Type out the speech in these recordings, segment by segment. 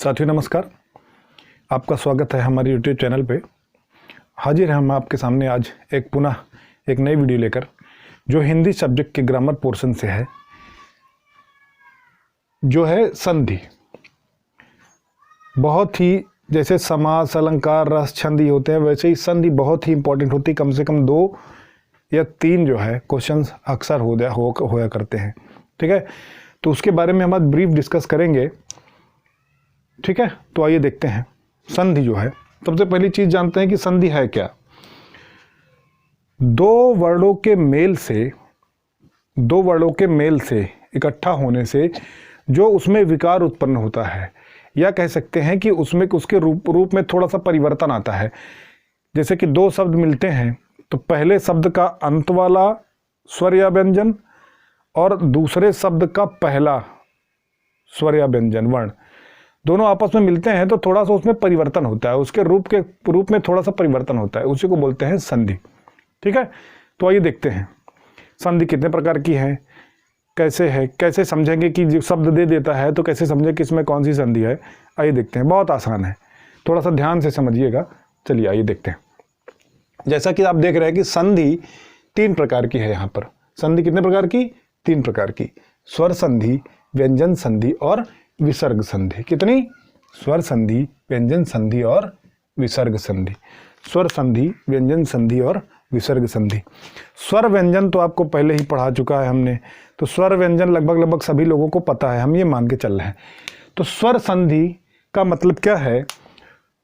साथियों नमस्कार, आपका स्वागत है हमारे YouTube चैनल पे। हाजिर हैं हम आपके सामने आज पुनः एक नई वीडियो लेकर, जो हिंदी सब्जेक्ट के ग्रामर पोर्शन से है, जो है संधि। बहुत ही जैसे समास, अलंकार, रस, छंदी होते हैं, वैसे ही संधि बहुत ही इंपॉर्टेंट होती है। कम से कम 2 या 3 जो है क्वेश्चंस अक्सर होया करते हैं। ठीक है, तो उसके बारे में हम आज ब्रीफ डिस्कस करेंगे। ठीक है, तो आइए देखते हैं संधि जो है। सबसे पहली चीज जानते हैं कि संधि है क्या। 2 वर्णों के मेल से इकट्ठा होने से जो उसमें विकार उत्पन्न होता है, या कह सकते हैं कि उसमें उसके रूप में थोड़ा सा परिवर्तन आता है। जैसे कि 2 शब्द मिलते हैं तो पहले शब्द का अंत वाला स्वर या व्यंजन और दूसरे शब्द का पहला स्वर या व्यंजन वर्ण, दोनों आपस में मिलते हैं तो थोड़ा सा उसमें परिवर्तन होता है, उसके रूप में थोड़ा सा परिवर्तन होता है, उसी को बोलते हैं संधि। ठीक है, तो आइए देखते हैं संधि कितने प्रकार की है, कैसे समझेंगे कि जो शब्द दे देता है तो कैसे समझें कि इसमें कौन सी संधि है। आइए देखते हैं, बहुत आसान है, थोड़ा सा ध्यान से समझिएगा। चलिए आइए देखते हैं। जैसा कि आप देख रहे हैं कि संधि 3 प्रकार की है। यहाँ पर संधि कितने प्रकार की? 3 प्रकार की। स्वर संधि, व्यंजन संधि और विसर्ग संधि। कितनी? स्वर संधि, व्यंजन संधि और विसर्ग संधि। स्वर संधि, व्यंजन संधि और विसर्ग संधि। स्वर व्यंजन तो आपको पहले ही पढ़ा चुका है हमने, तो स्वर व्यंजन लगभग सभी लोगों को पता है, हम ये मान के चल रहे हैं। तो स्वर संधि का मतलब क्या है?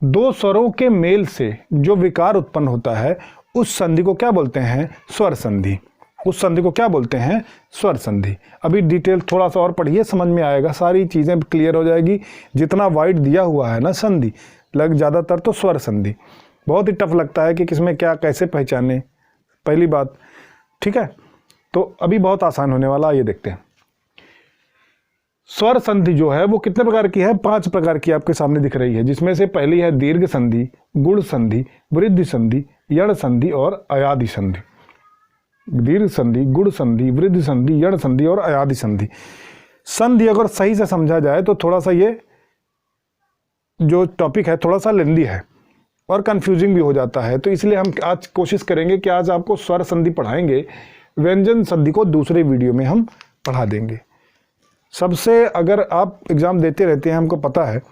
2 स्वरों के मेल से जो विकार उत्पन्न होता है, उस संधि को क्या बोलते हैं? स्वर संधि। उस संधि को क्या बोलते हैं? स्वर संधि। अभी डिटेल थोड़ा सा और पढ़िए, समझ में आएगा, सारी चीजें क्लियर हो जाएगी। जितना वाइड दिया हुआ है ना संधि, ज्यादातर तो स्वर संधि। बहुत ही टफ लगता है कि किसमें क्या कैसे पहचाने, पहली बात। ठीक है, तो अभी बहुत आसान होने वाला, ये देखते हैं। स्वर संधि जो है वो कितने प्रकार की है? 5 प्रकार की आपके सामने दिख रही है, जिसमें से पहली है दीर्घ संधि, गुण संधि, वृद्धि संधि, यण संधि और अयादि संधि। दीर्घ संधि, गुण संधि, वृद्धि संधि, यण संधि और अयादि संधि। संधि अगर सही से समझा जाए तो थोड़ा सा ये जो टॉपिक है थोड़ा सा लेंदी है और कंफ्यूजिंग भी हो जाता है, तो इसलिए हम आज कोशिश करेंगे कि आज आपको स्वर संधि पढ़ाएंगे, व्यंजन संधि को दूसरे वीडियो में हम पढ़ा देंगे। सबसे, अगर आप एग्जाम देते रहते हैं, हमको पता है,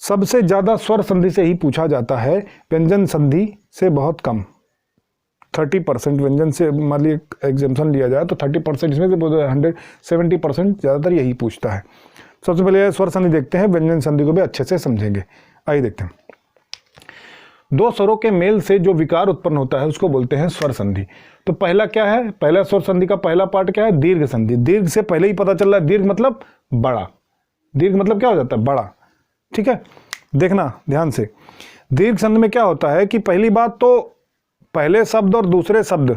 सबसे ज्यादा स्वर संधि से ही पूछा जाता है, व्यंजन संधि से बहुत कम। 30% व्यंजन से मान ली एग्जाम्पशन लिया जाए तो 30% इसमें से 170% ज़्यादातर यही पूछता है। सबसे पहले स्वर संधि देखते हैं, व्यंजन संधि को भी अच्छे से समझेंगे। आइए देखते हैं। 2 स्वरों के मेल से जो विकार उत्पन्न होता है उसको बोलते हैं स्वर संधि। तो पहला क्या है? पहला स्वर संधि का पहला पार्ट क्या है? दीर्घ संधि। दीर्घ से पहले ही पता चल रहा है, दीर्घ मतलब बड़ा। दीर्घ मतलब क्या हो जाता है? बड़ा। ठीक है, देखना ध्यान से। दीर्घ संधि में क्या होता है कि पहली बात तो पहले शब्द और दूसरे शब्द,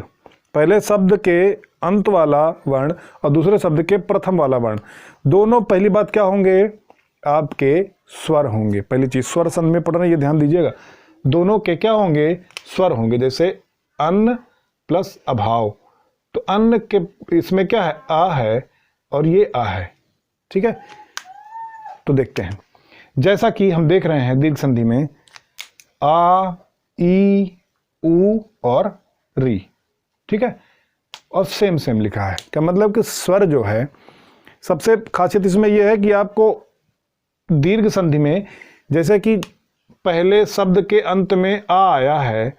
पहले शब्द के अंत वाला वर्ण और दूसरे शब्द के प्रथम वाला वर्ण, दोनों पहली बात क्या होंगे? आपके स्वर होंगे। पहली चीज स्वर संधि में पढ़ना, ये ध्यान दीजिएगा, दोनों के क्या होंगे? स्वर होंगे। जैसे अन्न प्लस अभाव, तो अन्न के इसमें क्या है? आ है और ये आ है। ठीक है, तो देखते हैं। जैसा कि हम देख रहे हैं दीर्घ संधि में आ, ई, ऊ और री। ठीक है, और सेम लिखा है। क्या मतलब कि स्वर जो है, सबसे खासियत इसमें यह है कि आपको दीर्घ संधि में जैसे कि पहले शब्द के अंत में आ आया है,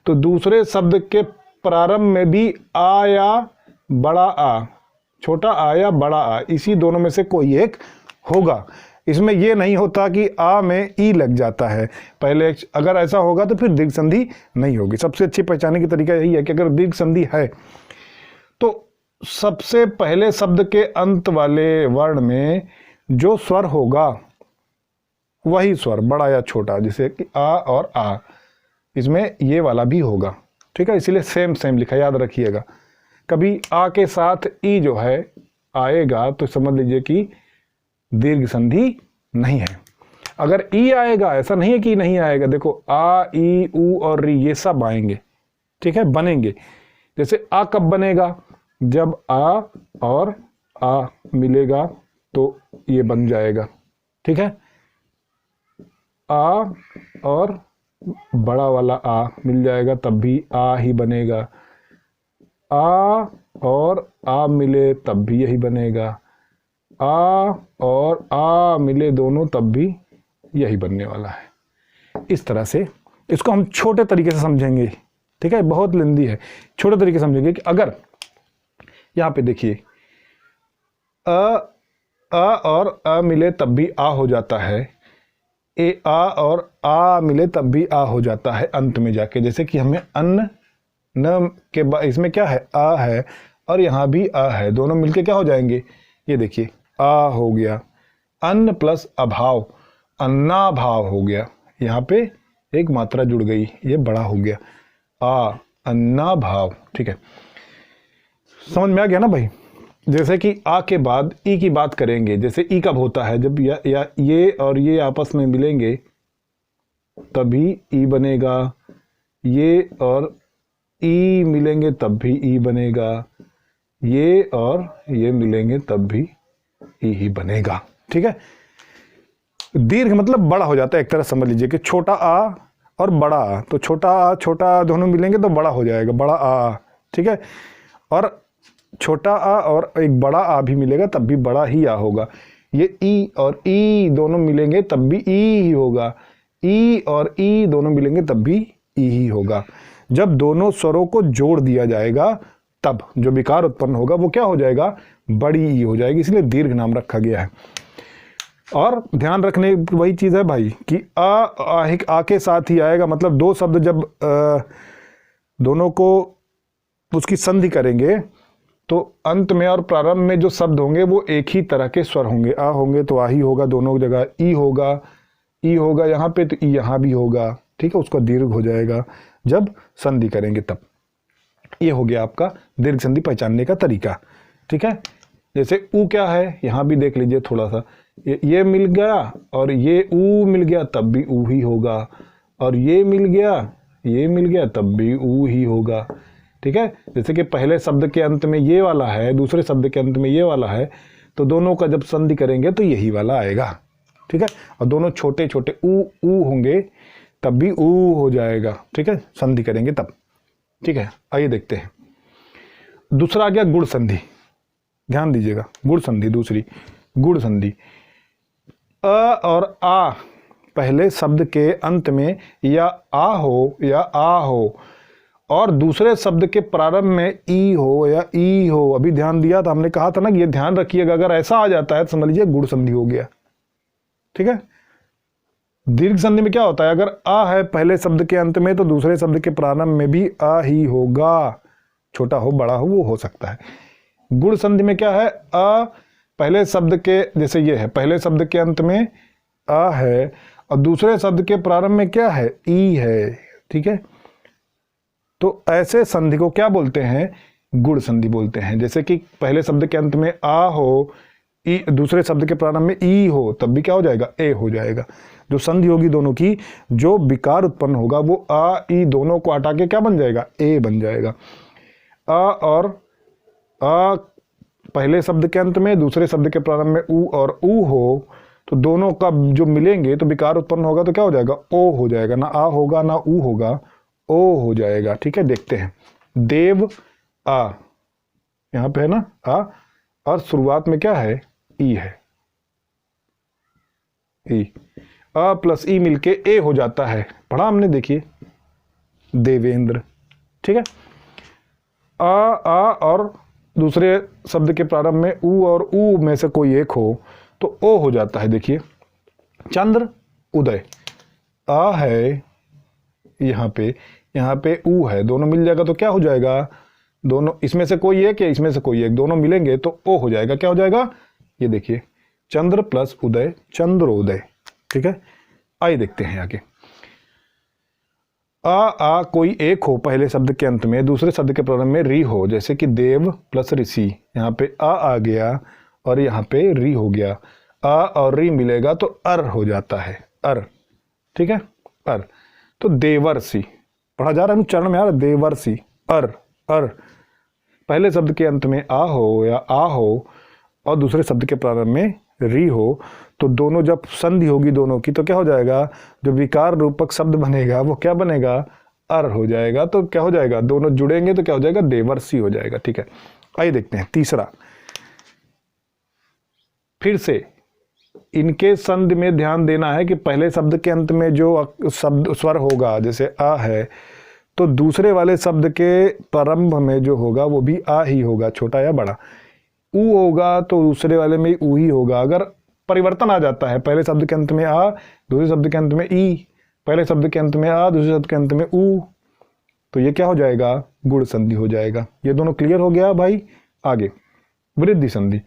तो दूसरे शब्द के प्रारंभ में भी आ या बड़ा आ, छोटा आ या बड़ा आ, इसी दोनों में से कोई एक होगा। इसमें यह नहीं होता कि आ में ई लग जाता है पहले, अगर ऐसा होगा तो फिर दीर्घ संधि नहीं होगी। सबसे अच्छी पहचानने की तरीका यही है कि अगर दीर्घ संधि है तो सबसे पहले शब्द के अंत वाले वर्ण में जो स्वर होगा वही स्वर, बड़ा या छोटा, जैसे कि आ और आ, इसमें ये वाला भी होगा। ठीक है, इसलिए सेम लिखा, याद रखिएगा। कभी आ के साथ ई जो है आएगा तो समझ लीजिए कि दीर्घ संधि नहीं है। अगर ई आएगा, ऐसा नहीं है कि नहीं आएगा, देखो आ, ई, ऊ और री ये सब आएंगे। ठीक है, बनेंगे। जैसे आ कब बनेगा? जब आ और आ मिलेगा तो ये बन जाएगा। ठीक है, आ और बड़ा वाला आ मिल जाएगा तब भी आ ही बनेगा, आ और आ मिले तब भी यही बनेगा, आ और आ मिले दोनों तब भी यही बनने वाला है। इस तरह से इसको हम छोटे तरीके से समझेंगे, ठीक है, बहुत लेंदी है, छोटे तरीके से समझेंगे कि अगर यहाँ पे देखिए अ और अ मिले तब भी आ हो जाता है, ए आ और आ मिले तब भी आ हो जाता है अंत में जाके, जैसे कि हमें अन्न न के बाद इसमें क्या है आ है और यहाँ भी आ है, दोनों मिलके क्या हो जाएंगे, ये देखिए आ हो गया, अन्न प्लस अभाव अन्नाभाव हो गया, यहाँ पे एक मात्रा जुड़ गई, ये बड़ा हो गया आ अन्नाभाव। ठीक है, समझ में आ गया ना भाई। जैसे कि आ के बाद ई की बात करेंगे, जैसे ई कब होता है, जब या ये और ये आपस में मिलेंगे तभी ई बनेगा, ये और ई मिलेंगे तब भी ई बनेगा, ये और ये मिलेंगे तब भी ई ही बनेगा। ठीक है, दीर्घ मतलब बड़ा हो जाता है, एक तरह समझ लीजिए कि छोटा आ और बड़ा आ, तो छोटा आ छोटा आ दोनों मिलेंगे तो बड़ा हो जाएगा, बड़ा आ। ठीक है, और छोटा आ और एक बड़ा आ भी मिलेगा तब भी बड़ा ही आ होगा, ये ई और ई दोनों मिलेंगे तब भी ई ही होगा, ई और ई दोनों मिलेंगे तब भी ई ही होगा। जब दोनों स्वरों को जोड़ दिया जाएगा तब जो विकार उत्पन्न होगा वो क्या हो जाएगा, बड़ी ई हो जाएगी, इसलिए दीर्घ नाम रखा गया है। और ध्यान रखने वही चीज़ है भाई कि आ के साथ ही आएगा, मतलब दो शब्द जब दोनों को उसकी संधि करेंगे तो अंत में और प्रारंभ में जो शब्द होंगे वो एक ही तरह के स्वर होंगे, आ होंगे तो आ ही होगा, दोनों जगह ई होगा यहाँ पे तो ई यहाँ भी होगा। ठीक है, उसका दीर्घ हो जाएगा जब संधि करेंगे तब। ये हो गया आपका दीर्घ संधि पहचानने का तरीका। ठीक है, जैसे ऊ क्या है यहाँ भी देख लीजिए थोड़ा सा, ये मिल गया और ये ऊ मिल गया तब भी ऊ ही होगा, और ये मिल गया तब भी ऊ ही होगा। ठीक है, जैसे कि पहले शब्द के अंत में ये वाला है, दूसरे शब्द के अंत में ये वाला है, तो दोनों का जब संधि करेंगे तो यही वाला आएगा। ठीक है, और दोनों छोटे छोटे ऊ होंगे तब भी ऊ हो जाएगा। ठीक है, संधि करेंगे तब। ठीक है, आइए देखते हैं दूसरा आ गया गुण संधि। ध्यान दीजिएगा, गुण संधि दूसरी, गुण संधि अ और आ पहले शब्द के अंत में या आ हो और दूसरे शब्द के प्रारंभ में ई हो या ई हो। अभी ध्यान दिया था, हमने कहा था ना कि ये ध्यान रखिएगा, अगर ऐसा आ जाता है तो समझ लीजिए गुण संधि हो गया। ठीक है, दीर्घ संधि में क्या होता है, अगर आ है पहले शब्द के अंत में तो दूसरे शब्द के प्रारंभ में भी आ ही होगा, छोटा हो बड़ा हो वो हो सकता है। गुण संधि में क्या है, आ पहले शब्द के, जैसे ये है पहले शब्द के अंत में आ है और दूसरे शब्द के प्रारंभ में क्या है, ई है। ठीक है, तो ऐसे संधि को क्या बोलते हैं, गुण संधि बोलते हैं। जैसे कि पहले शब्द के अंत में आ हो, ई दूसरे शब्द के प्रारंभ में ई हो तब भी क्या हो जाएगा, ए हो जाएगा। जो संधि होगी दोनों की, जो विकार उत्पन्न होगा वो आ ई दोनों को हटा के क्या बन जाएगा, ए बन जाएगा। आ और आ पहले शब्द के अंत में दूसरे शब्द के प्रारंभ में ऊ और ऊ हो, तो दोनों का जो मिलेंगे तो विकार उत्पन्न होगा तो क्या हो जाएगा, ओ हो जाएगा, ना आ होगा ना ऊ होगा, ओ हो जाएगा। ठीक है, देखते हैं देव आ, यहाँ पे है ना आ, और शुरुआत में क्या है, ई है, ई, आ प्लस ई मिलके ए हो जाता है, पढ़ा हमने, देखिए देवेंद्र। ठीक है, आ और दूसरे शब्द के प्रारंभ में ऊ और ऊ में से कोई एक हो तो ओ हो जाता है। देखिए चंद्र उदय, आ है यहाँ पे ऊ है, दोनों मिल जाएगा तो क्या हो जाएगा, दोनों इसमें से कोई एक या इसमें से कोई एक, दोनों मिलेंगे तो ओ हो जाएगा। क्या हो जाएगा, ये देखिए चंद्र प्लस उदय, चंद्रोदय। ठीक है, आइए देखते हैं आगे। आ कोई एक हो पहले शब्द के अंत में, दूसरे शब्द के प्रारंभ में री हो, जैसे कि देव प्लस ऋषि, यहाँ पे आ गया और यहाँ पे री हो गया, आ और री मिलेगा तो अर हो जाता है, अर। ठीक है, अर, तो देवर्षि पढ़ा जा रहा है चरण में, यार देवर्षि, अर अर पहले शब्द के अंत में आ हो या आ हो और दूसरे शब्द के प्रारंभ में री हो, तो दोनों जब संधि होगी दोनों की तो क्या हो जाएगा, जो विकार रूपक शब्द बनेगा वो क्या बनेगा, अर हो जाएगा। तो क्या हो जाएगा, दोनों जुड़ेंगे तो क्या हो जाएगा, देवर्षि हो जाएगा। ठीक है, आइए देखते हैं तीसरा। फिर से इनके संधि में ध्यान देना है कि पहले शब्द के अंत में जो शब्द स्वर होगा, जैसे आ है, तो दूसरे वाले शब्द के प्रारंभ में जो होगा वो भी आ ही होगा, छोटा या बड़ा। ऊ होगा तो दूसरे वाले में ऊ ही होगा। अगर परिवर्तन आ जाता है, पहले शब्द के अंत में आ, दूसरे शब्द के अंत में ई, पहले शब्द के अंत में आ, दूसरे शब्द के अंत में ऊ, तो ये क्या हो जाएगा, गुण संधि हो जाएगा। ये दोनों क्लियर हो गया भाई। आगे वृद्धि संधि।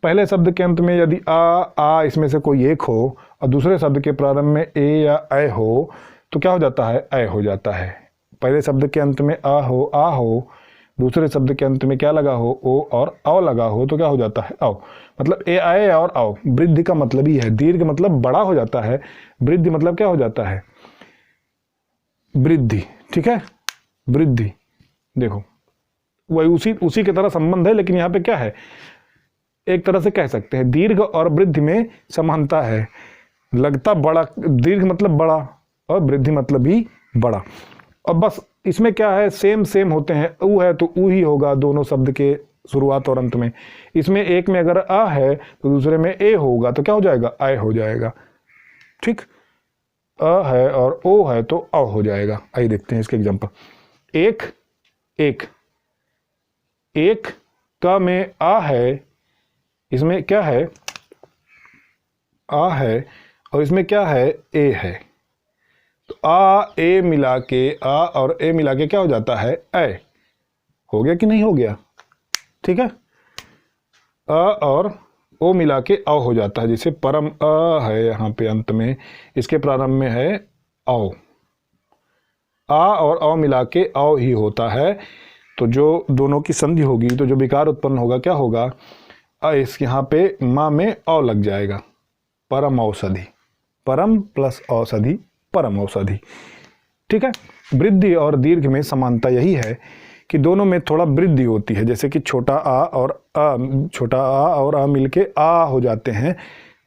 पहले शब्द के अंत में यदि आ इसमें से कोई एक हो और दूसरे शब्द के प्रारंभ में ए या ऐ हो तो क्या हो जाता है, ऐ हो जाता है। पहले शब्द के अंत में आ हो, दूसरे शब्द के अंत में क्या लगा हो, ओ और औ लगा हो, तो क्या हो जाता है, औ। मतलब ए आए और औ। वृद्धि का मतलब ही है, दीर्घ मतलब बड़ा हो जाता है, वृद्धि मतलब क्या हो जाता है, वृद्धि। ठीक है, वृद्धि। देखो वही उसी की तरह संबंध है, लेकिन यहाँ पे क्या है, एक तरह से कह सकते हैं दीर्घ और वृद्धि में समानता है। लगता बड़ा, दीर्घ मतलब बड़ा और वृद्धि मतलब भी बड़ा। और बस इसमें क्या है, सेम होते हैं। ऊ है तो ऊ ही होगा दोनों शब्द के शुरुआत और अंत में। इसमें एक में अगर आ है तो दूसरे में ए होगा तो क्या हो जाएगा, आय हो जाएगा। ठीक, अ है और ओ है तो अ हो जाएगा। आइए देखते हैं इसके एग्जांपल। एक का में आ है, इसमें क्या है, आ है और इसमें क्या है, ए है। तो आ ए मिला के, आ और ए मिला के क्या हो जाता है, ऐ। हो गया कि नहीं हो गया। ठीक है, अ और ओ मिला के औ हो जाता है। जैसे परम अ है यहाँ पे अंत में, इसके प्रारंभ में है औ। आ और औ मिला के औ ही होता है। तो जो दोनों की संधि होगी तो जो विकार उत्पन्न होगा क्या होगा, इस यहाँ पे माँ में औ लग जाएगा, परम औषधि। परम प्लस औषधि, परम औषधि। ठीक है, वृद्धि और दीर्घ में समानता यही है कि दोनों में थोड़ा वृद्धि होती है। जैसे कि छोटा आ और आ मिलके आ हो जाते हैं,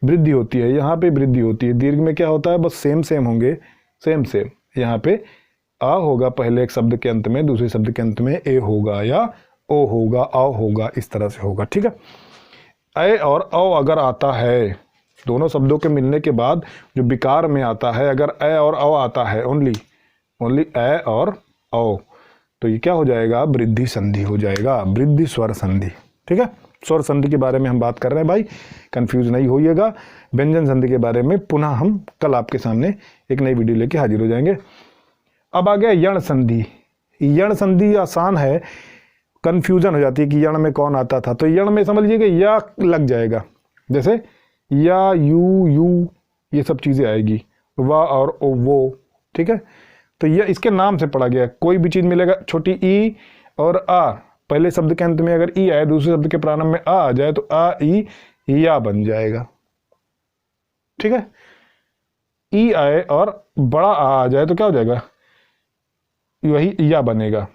वृद्धि होती है। यहाँ पे वृद्धि होती है। दीर्घ में क्या होता है, बस सेम होंगे, सेम। यहाँ पे आ होगा पहले एक शब्द के अंत में, दूसरे शब्द के अंत में ए होगा या ओ होगा, आओ होगा, इस तरह से होगा। ठीक है, ऐ और औ अगर आता है, दोनों शब्दों के मिलने के बाद जो विकार में आता है, अगर ऐ और औ आता है, ओनली ऐ और औ, तो ये क्या हो जाएगा, वृद्धि संधि हो जाएगा, वृद्धि स्वर संधि। ठीक है, स्वर संधि के बारे में हम बात कर रहे हैं भाई, कंफ्यूज नहीं होइएगा। व्यंजन संधि के बारे में पुनः हम कल आपके सामने एक नई वीडियो लेके हाजिर हो जाएंगे। अब आ गया यण संधि। यण संधि आसान है, कंफ्यूजन हो जाती है कि यण में कौन आता था। तो यण में समझ लीजिए या लग जाएगा, जैसे या, यू, ये सब चीज़ें आएगी, वा और ओ, वो। ठीक है, तो यह इसके नाम से पढ़ा गया। कोई भी चीज़ मिलेगा, छोटी ई और आ, पहले शब्द के अंत में अगर ई आए, दूसरे शब्द के प्रारंभ में आ जाए तो आ ई या बन जाएगा। ठीक है, ई आए और बड़ा आ जाए तो क्या हो जाएगा, वही या बनेगा।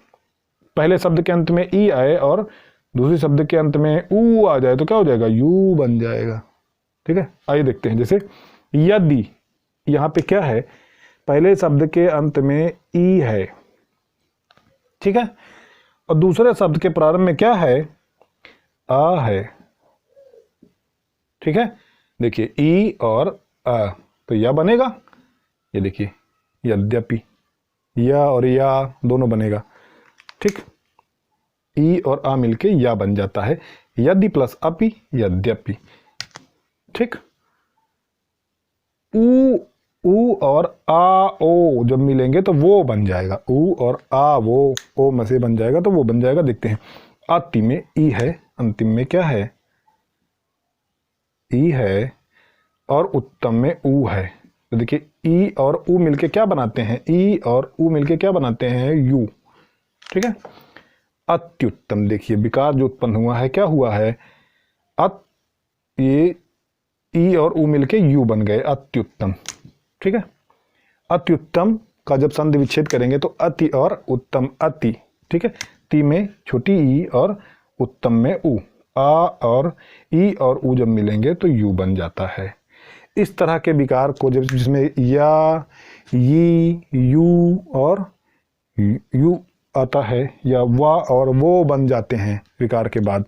पहले शब्द के अंत में ई आए और दूसरे शब्द के अंत में ऊ आ जाए तो क्या हो जाएगा, यू बन जाएगा। ठीक है, आइए देखते हैं। जैसे यदि, यहाँ पे क्या है, पहले शब्द के अंत में ई है, ठीक है, और दूसरे शब्द के प्रारंभ में क्या है, आ है। ठीक है, देखिए ई और आ, तो या बनेगा। ये देखिए यद्यपि, या और या दोनों बनेगा। ठीक, ई और आ मिलके या बन जाता है, यदि प्लस अपि, यद्यपि। ठीक, ऊ और आ ओ जब मिलेंगे तो वो बन जाएगा, ऊ और आ वो ओ में से बन जाएगा, तो वो बन जाएगा। देखते हैं, आति में ई है, अंतिम में क्या है, ई है और उत्तम में ऊ है। तो देखिए ई और ऊ मिलके क्या बनाते हैं, ई और ऊ मिलके क्या बनाते हैं, यू। ठीक है, अत्युत्तम। देखिए विकार जो उत्पन्न हुआ है क्या हुआ है, ये ई और ऊ मिलके यू बन गए, अत्युत्तम। ठीक है, अत्युत्तम का जब संधि विच्छेद करेंगे तो अति और उत्तम, अति। ठीक है, ती में छोटी ई और उत्तम में ऊ, आ और ई और ऊ जब मिलेंगे तो यू बन जाता है। इस तरह के विकार को जब जिसमें या, यी, यू और यू आता है या वा और वो बन जाते हैं विकार के बाद,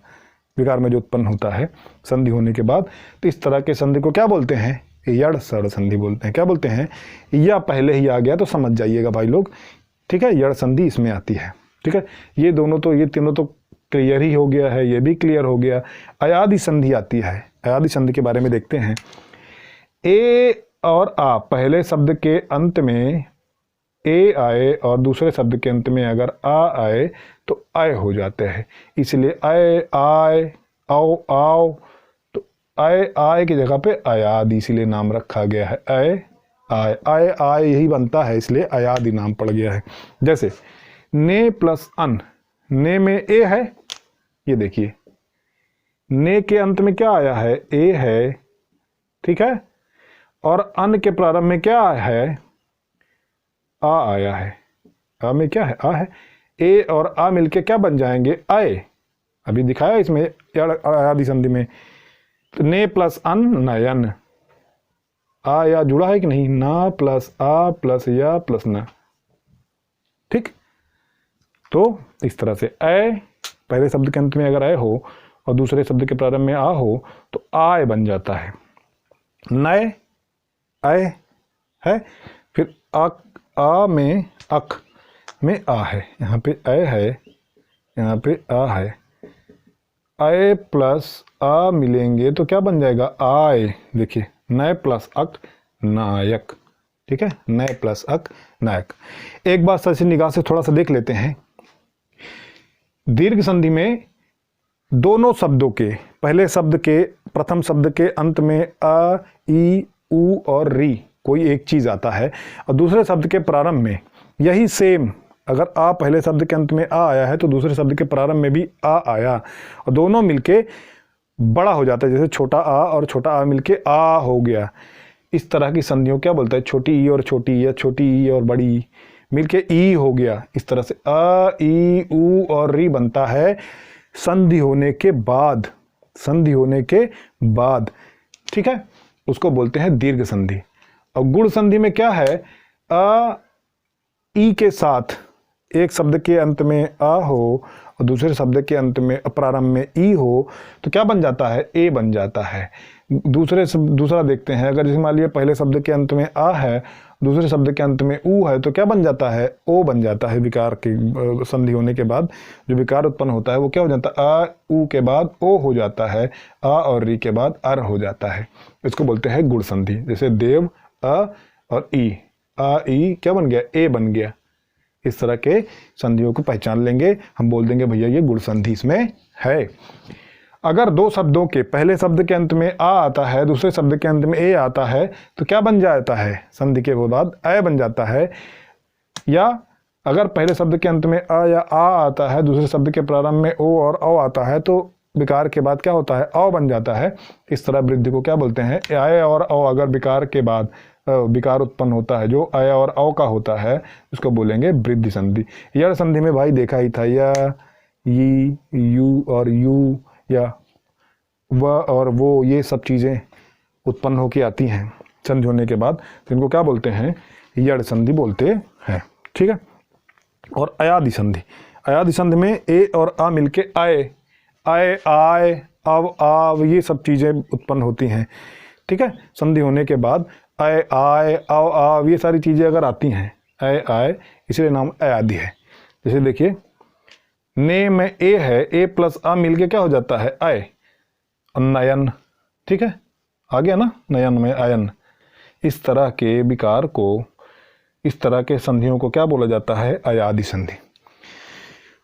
विकार में जो उत्पन्न होता है संधि होने के बाद, तो इस तरह के संधि को क्या बोलते हैं? यड़ सड़ संधि बोलते हैं। क्या बोलते हैं? या पहले ही आ गया तो समझ जाइएगा भाई लोग, ठीक है। यड़ संधि इसमें आती है, ठीक है। ये दोनों तो, ये तीनों तो क्लियर ही हो गया है, ये भी क्लियर हो गया। अयादि संधि आती है। अयादि संधि के बारे में देखते हैं। ए और आ, पहले शब्द के अंत में ए आए और दूसरे शब्द के अंत में अगर आ आए तो आय हो जाते हैं, इसलिए आय, आय, आओ, आओ, तो आय, आय की जगह पे अयादि इसीलिए नाम रखा गया है। आय, आय, आय, आय यही बनता है, इसलिए अयादि नाम पड़ गया है। जैसे ने प्लस अन, ने में ए है, ये देखिए ने के अंत में क्या आया है? ए है, ठीक है। और अन के प्रारंभ में क्या है? आ आया है। आ में क्या है? आ है। ए और आ मिलके क्या बन जाएंगे? आए। अभी दिखाया इसमें अयादि संधि में, तो ने प्लस अन नयन, आ या जुड़ा है कि नहीं? ना प्लस आ प्लस या प्लस न, ठीक। तो इस तरह से आय, पहले शब्द के अंत में अगर आय हो और दूसरे शब्द के प्रारंभ में आ हो तो आय बन जाता है। नय, आय है। फिर आ में अक में आ है, यहाँ पे आय है, यहाँ पे आ है। आय प्लस आ मिलेंगे तो क्या बन जाएगा? आय। देखिए नय प्लस अक नायक, ठीक है। नय प्लस अक नायक। एक बार सच निगाह से थोड़ा सा देख लेते हैं। दीर्घ संधि में दोनों शब्दों के, पहले शब्द के, प्रथम शब्द के अंत में आ, ई, ऊ और री कोई एक चीज आता है और दूसरे शब्द के प्रारंभ में यही सेम, अगर आ पहले शब्द के अंत में आ आया है तो दूसरे शब्द के प्रारंभ में भी आ आया और दोनों मिलके बड़ा हो जाता है। जैसे छोटा आ और छोटा आ मिलके आ हो गया। इस तरह की संधियों क्या बोलता है? छोटी ई और छोटी ई या छोटी ई और बड़ी ई मिलके ई हो गया। इस तरह से आ, ई, ऊ और री बनता है संधि होने के बाद, संधि होने के बाद, ठीक है। उसको बोलते हैं दीर्घ संधि। और गुण संधि में क्या है? आ, ई के साथ एक शब्द के अंत में आ हो और दूसरे शब्द के अंत में, प्रारंभ में ई हो तो क्या बन जाता है? ए बन जाता है। दूसरा देखते हैं। अगर जैसे मान लिया पहले शब्द के अंत में आ है, दूसरे शब्द के अंत में ऊ है तो क्या बन जाता है? ओ बन जाता है। विकार की संधि होने के बाद जो विकार उत्पन्न होता है वो क्या हो जाता है? आ, ऊ के बाद ओ हो जाता है, आ और री के बाद अर हो जाता है। इसको बोलते हैं गुण संधि। जैसे देव, अ और ई, आ ई क्या बन गया? ए बन गया। इस तरह के संधियों को पहचान लेंगे, हम बोल देंगे भैया ये गुण संधि इसमें है। अगर दो शब्दों के पहले शब्द के अंत में आ आता है, दूसरे शब्द के अंत में ए आता है तो क्या बन जाता है? संधि के बाद अय बन जाता है। या अगर पहले शब्द के अंत में अ या आ आता है, दूसरे शब्द के प्रारंभ में ओ और औ आता है तो विकार के बाद क्या होता है? औ बन जाता है। इस तरह वृद्धि को क्या बोलते हैं? आय और औ अगर विकार के बाद विकार उत्पन्न होता है जो आय और औ का होता है उसको बोलेंगे वृद्धि संधि। यड़ संधि में भाई देखा ही था, या, यी, यू और यू या व और वो, ये सब चीज़ें उत्पन्न होकर आती हैं संधि होने के बाद, तो इनको क्या बोलते हैं? यड़ संधि बोलते हैं, ठीक है। और अयादि संधि, अयादि संधि में ए और आ मिलके आए, आए, आय, अब, आव, ये सब चीज़ें उत्पन्न होती हैं, ठीक है। संधि होने के बाद आय, आय, आव, आव, ये सारी चीज़ें अगर आती हैं, आय, आय, इसलिए नाम अयादि है। जैसे देखिए ने में ए है, ए प्लस आ मिलके क्या हो जाता है? आय, नयन, ठीक है, आ गया ना, नयन में आयन। इस तरह के विकार को, इस तरह के संधियों को क्या बोला जाता है? अयादि संधि।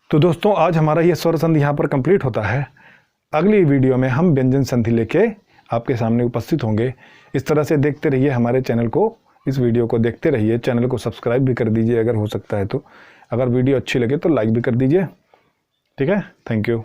तो दोस्तों आज हमारा ये स्वर संधि यहाँ पर कंप्लीट होता है। अगली वीडियो में हम व्यंजन संधि लेके आपके सामने उपस्थित होंगे। इस तरह से देखते रहिए हमारे चैनल को, इस वीडियो को देखते रहिए। चैनल को सब्सक्राइब भी कर दीजिए अगर हो सकता है तो। अगर वीडियो अच्छी लगे तो लाइक भी कर दीजिए, ठीक है। Thank you.